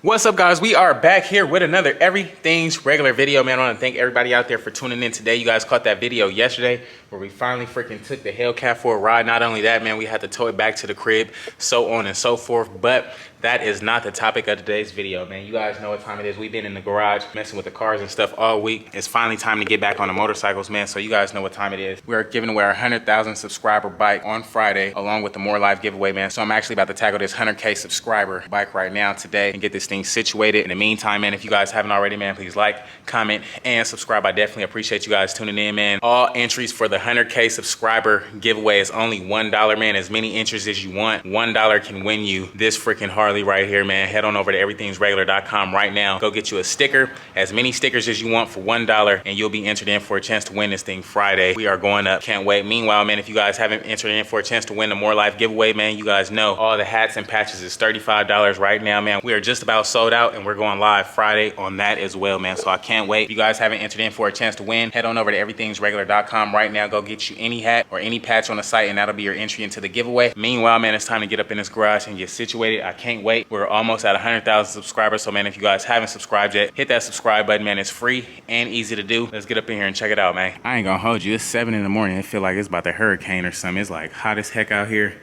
What's up, guys? We are back here with another Everything's Regular video, man. I want to thank everybody out there for tuning in today. You guys caught that video yesterday where we finally freaking took the Hellcat for a ride. Not only that, man, we had to tow it back to the crib, so on and so forth. But that is not the topic of today's video, man. You guys know what time it is. We've been in the garage messing with the cars and stuff all week. It's finally time to get back on the motorcycles, man. So you guys know what time it is. We are giving away our 100,000 subscriber bike on Friday, along with the More Life giveaway, man. So I'm actually about to tackle this 100K subscriber bike right now today and get this thing situated. In the meantime, man, if you guys haven't already, man, please like, comment, and subscribe. I definitely appreciate you guys tuning in, man. All entries for the 100K subscriber giveaway is only $1, man. As many entries as you want. $1 can win you this freaking Harley right here, man. Head on over to everythingsregular.com right now. Go get you a sticker, as many stickers as you want for $1, and you'll be entered in for a chance to win this thing Friday. We are going up. Can't wait. Meanwhile, man, if you guys haven't entered in for a chance to win the More Life giveaway, man, you guys know all the hats and patches is $35 right now, man. We are just about sold out, and we're going live Friday on that as well, man. So I can't wait. If you guys haven't entered in for a chance to win, head on over to everythingsregular.com right now. Go get you any hat or any patch on the site, and that'll be your entry into the giveaway. Meanwhile, man, it's time to get up in this garage and get situated. I can't wait. We're almost at 100,000 subscribers. So, man, if you guys haven't subscribed yet, hit that subscribe button, man. It's free and easy to do. Let's get up in here and check it out, man. I ain't gonna hold you. It's 7 in the morning. I feel like it's about to hurricane or something. It's like hot as heck out here.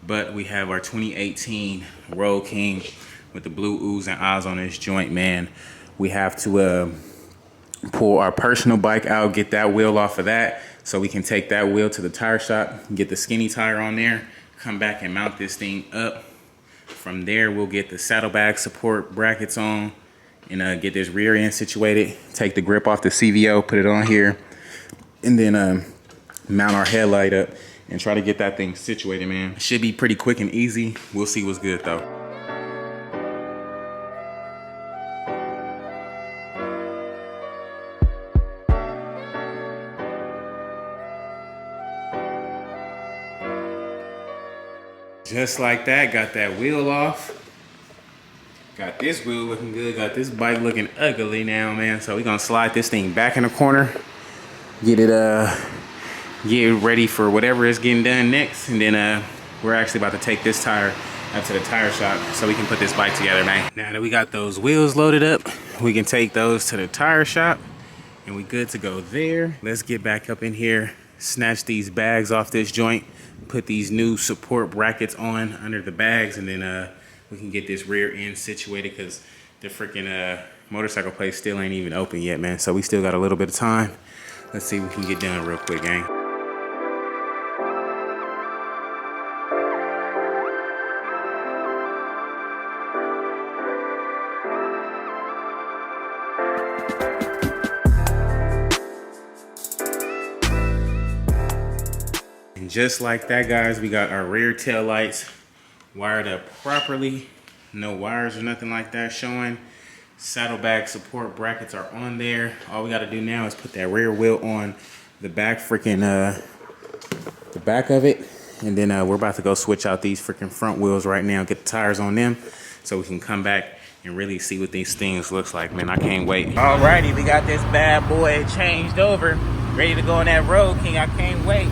But we have our 2018 Road King with the blue oohs and ahs on this joint, man. We have to pull our personal bike out, get that wheel off of that, so we can take that wheel to the tire shop, get the skinny tire on there, come back and mount this thing up. From there, we'll get the saddlebag support brackets on and get this rear end situated, take the grip off the CVO, put it on here, and then mount our headlight up and try to get that thing situated, man. Should be pretty quick and easy. We'll see what's good though. Just like that, got that wheel off. Got this wheel looking good, got this bike looking ugly now, man. So we're gonna slide this thing back in the corner, get it get ready for whatever is getting done next. And then we're actually about to take this tire up to the tire shop so we can put this bike together, man. Now that we got those wheels loaded up, we can take those to the tire shop and we good to go there. Let's get back up in here, snatch these bags off this joint, put these new support brackets on under the bags, and then we can get this rear end situated because the freaking motorcycle place still ain't even open yet, man. So we still got a little bit of time. Let's see what we can get done real quick, gang. And just like that, guys, we got our rear tail lights wired up properly. No wires or nothing like that showing. Saddlebag support brackets are on there. All we got to do now is put that rear wheel on the back freaking the back of it, and then we're about to go switch out these freaking front wheels right now, get the tires on them so we can come back and really see what these things looks like, man. I can't wait. Alrighty, we got this bad boy changed over, ready to go on that Road King. I can't wait.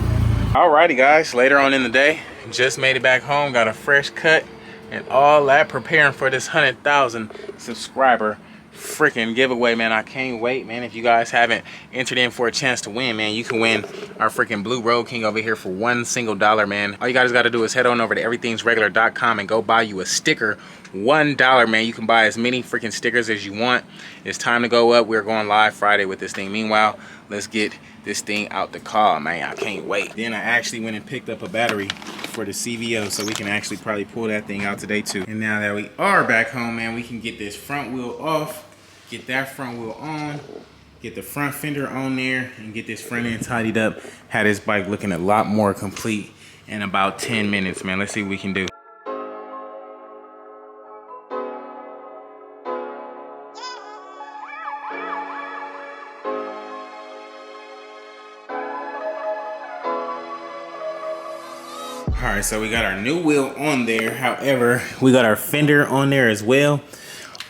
Alrighty, guys, later on in the day, just made it back home, got a fresh cut and all that, preparing for this 100,000 subscriber freaking giveaway, man. I can't wait, man. If you guys haven't entered in for a chance to win, man, you can win our freaking blue Road King over here for $1 single, man. All you guys got to do is head on over to everythingsregular.com and go buy you a sticker. $1, man. You can buy as many freaking stickers as you want. It's time to go up. We're going live Friday with this thing. Meanwhile, let's get this thing out the car, man. I can't wait. Then I actually went and picked up a battery for the CVO so we can actually probably pull that thing out today too. And now that we are back home, man, we can get this front wheel off, get that front wheel on, get the front fender on there, and get this front end tidied up. Have this bike looking a lot more complete in about 10 minutes, man. Let's see what we can do. All right, so we got our new wheel on there. However, we got our fender on there as well.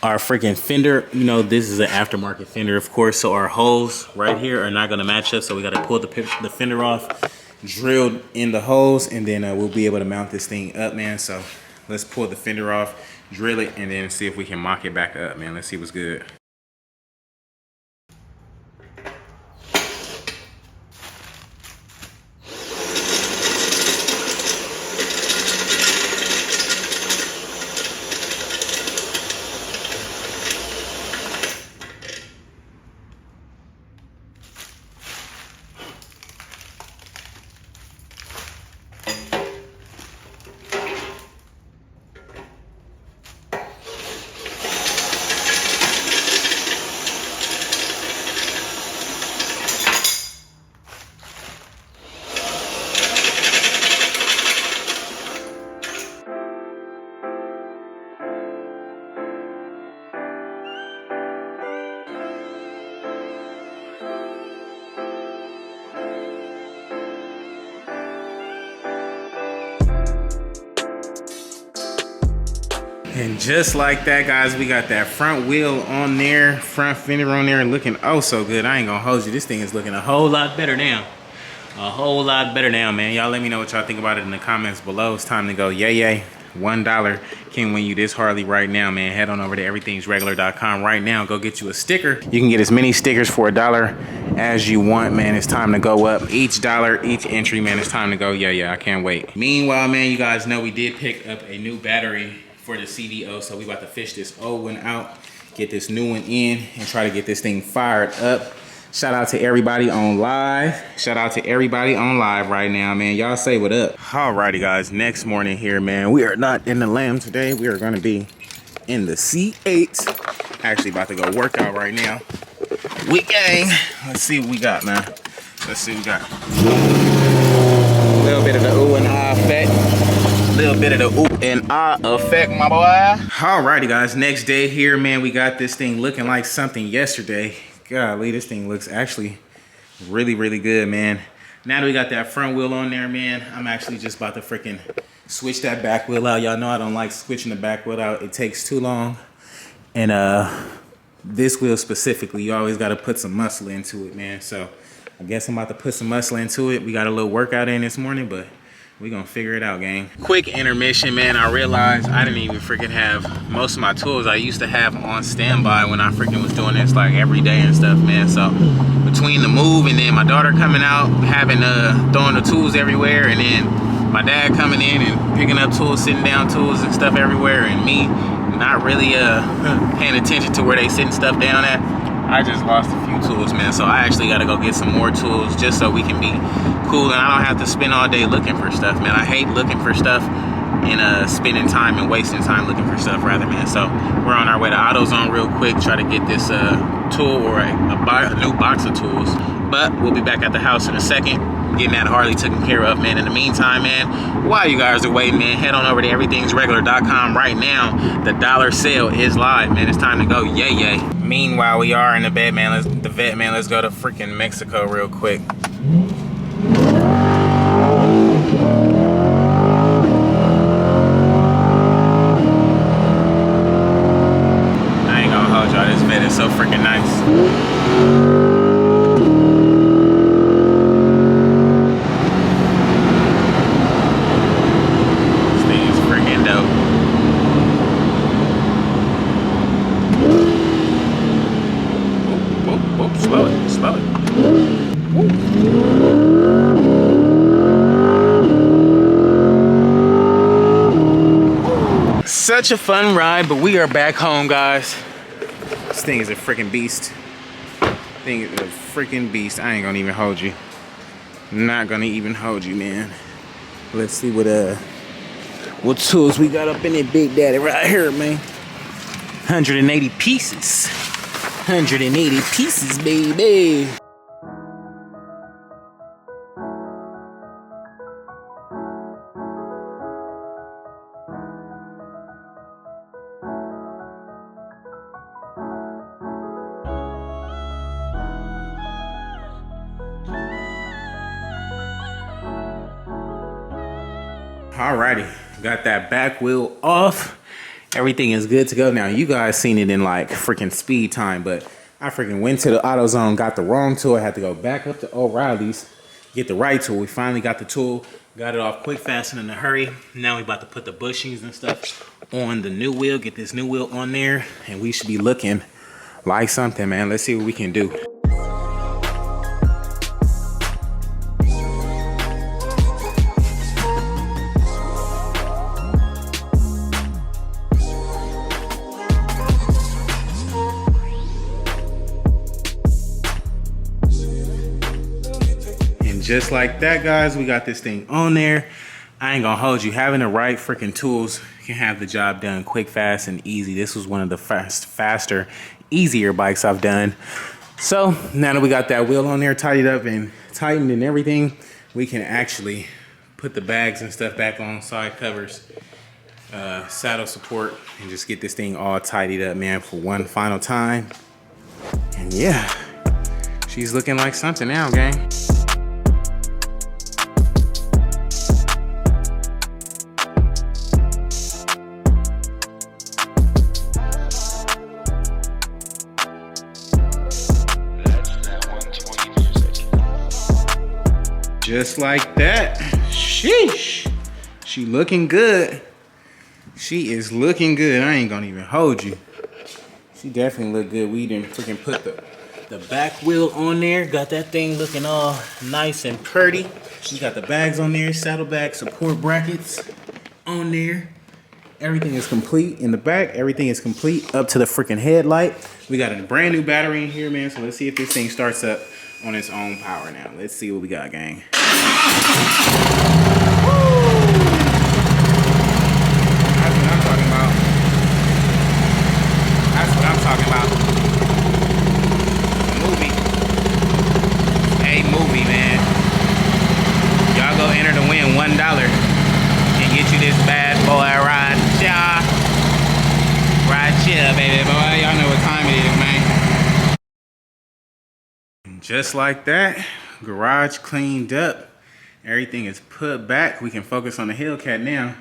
Our freaking fender, you know, this is an aftermarket fender, of course, so our holes right here are not gonna match up, so we gotta pull the fender off, drilled in the holes, and then we'll be able to mount this thing up, man. So let's pull the fender off, drill it, and then see if we can mock it back up, man. Let's see what's good. And just like that, guys, we got that front wheel on there, front fender on there, looking oh so good. I ain't gonna hold you. This thing is looking a whole lot better now. A whole lot better now, man. Y'all let me know what y'all think about it in the comments below. It's time to go yay. $1 can win you this Harley right now, man. Head on over to everythingsregular.com right now. Go get you a sticker. You can get as many stickers for $1 as you want, man. It's time to go up. Each dollar, each entry, man. It's time to go yeah. I can't wait. Meanwhile, man, you guys know we did pick up a new battery for the CVO, so we about to fish this old one out, get this new one in, and try to get this thing fired up. Shout out to everybody on live. Shout out to everybody on live right now, man. Y'all say what up. Alrighty, guys, next morning here, man. We are not in the Lamb today. We are gonna be in the C8. Actually about to go work out right now with gang. Let's see what we got, man. Let's see what we got. A little bit of the ooh and ah effect. Little bit of the ooh and ah effect, my boy. Alrighty, guys, next day here, man. We got this thing looking like something yesterday. Golly, this thing looks actually really good, man. Now that we got that front wheel on there, man, I'm actually just about to freaking switch that back wheel out. Y'all know I don't like switching the back wheel out. It takes too long. And this wheel specifically, you always got to put some muscle into it, man. So I guess I'm about to put some muscle into it. We got a little workout in this morning, but we gonna figure it out, gang. Quick intermission, man. I realized I didn't even freaking have most of my tools I used to have on standby when I freaking was doing this like every day and stuff, man. So between the move and then my daughter coming out, having throwing the tools everywhere, and then my dad coming in and picking up tools, sitting down tools and stuff everywhere, and me not really paying attention to where they sitting stuff down at, I just lost a few tools, man. So I actually got to go get some more tools just so we can be cool and I don't have to spend all day looking for stuff, man. I hate looking for stuff and spending time and wasting time looking for stuff rather, man. So we're on our way to AutoZone real quick, try to get this tool or a new box of tools. But we'll be back at the house in a second, getting that Harley taken care of, man. In the meantime, man, while you guys are waiting, man, head on over to everythingsregular.com right now. The dollar sale is live, man. It's time to go yay. Meanwhile, we are in the vet, man. Let's go to freaking Mexico real quick. I ain't gonna hold y'all, this vet is so freaking nice. Slow it. Such a fun ride, but we are back home, guys. This thing is a freaking beast. Thing is a freaking beast. I ain't gonna even hold you. Not gonna even hold you, man. Let's see what tools we got up in it, Big Daddy, right here, man. 180 pieces. 180 pieces, baby. Alrighty, got that back wheel off. Everything is good to go. Now, you guys seen it in like freaking speed time, but I freaking went to the AutoZone, got the wrong tool. I had to go back up to O'Reilly's, get the right tool. We finally got the tool, got it off quick, fast, and in a hurry. Now we about to put the bushings and stuff on the new wheel, get this new wheel on there, and we should be looking like something, man. Let's see what we can do. And just like that, guys, we got this thing on there. I ain't gonna hold you. Having the right freaking tools can have the job done quick, fast, and easy. This was one of the faster, easier bikes I've done. So now that we got that wheel on there tidied up and tightened and everything, we can actually put the bags and stuff back on, side covers, saddle support, and just get this thing all tidied up, man, for one final time. And yeah, she's looking like something now, gang. Just like that. Sheesh. She looking good. She is looking good. I ain't gonna even hold you. She definitely look good. We didn't freaking put the back wheel on there. Got that thing looking all nice and pretty. She got the bags on there, saddlebag support brackets on there. Everything is complete in the back. Everything is complete up to the freaking headlight. We got a brand new battery in here, man. So let's see if this thing starts up on its own power now. Let's see what we got, gang. That's what I'm talking about. That's what I'm talking about. A movie. A movie, man. Y'all go enter to win $1 and get you this bad boy ride. Ride chill, baby boy. Y'all know what time it is, man. Just like that, garage cleaned up. Everything is put back. We can focus on the Hellcat now.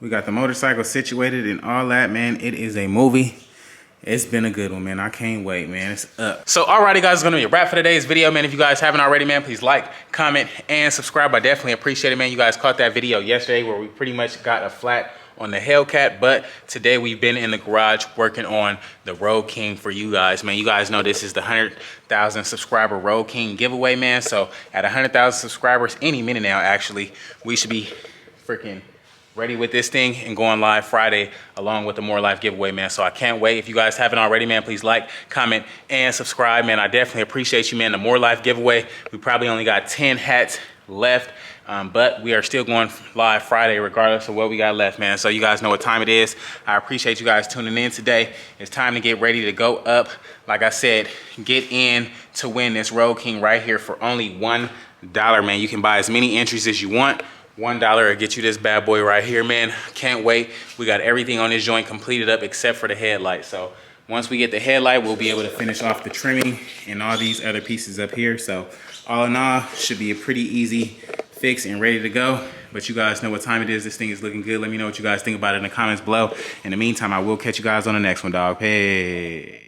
We got the motorcycle situated and all that, man. It is a movie. It's been a good one, man. I can't wait, man. It's up. So, alrighty, guys, it's gonna be a wrap for today's video, man. If you guys haven't already, man, please like, comment, and subscribe. I definitely appreciate it, man. You guys caught that video yesterday where we pretty much got a flat on the Hellcat, but today we've been in the garage working on the Road King for you guys, man. You guys know this is the 100,000 subscriber Road King giveaway, man. So at 100,000 subscribers, any minute now, actually, we should be freaking ready with this thing and going live Friday along with the More Life giveaway, man. So I can't wait. If you guys haven't already, man, please like, comment, and subscribe, man. I definitely appreciate you, man. The More Life giveaway, we probably only got 10 hats left. But we are still going live Friday regardless of what we got left, man. So you guys know what time it is. I appreciate you guys tuning in today. It's time to get ready to go up. Like I said, get in to win this Road King right here for only $1, man. You can buy as many entries as you want. $1 will get you this bad boy right here, man. Can't wait. We got everything on this joint completed up except for the headlight. So once we get the headlight, we'll be able to finish off the trimming and all these other pieces up here. So all in all, should be a pretty easy fix and ready to go. But you guys know what time it is. This thing is looking good. Let me know what you guys think about it in the comments below. In the meantime, I will catch you guys on the next one, dog. Hey.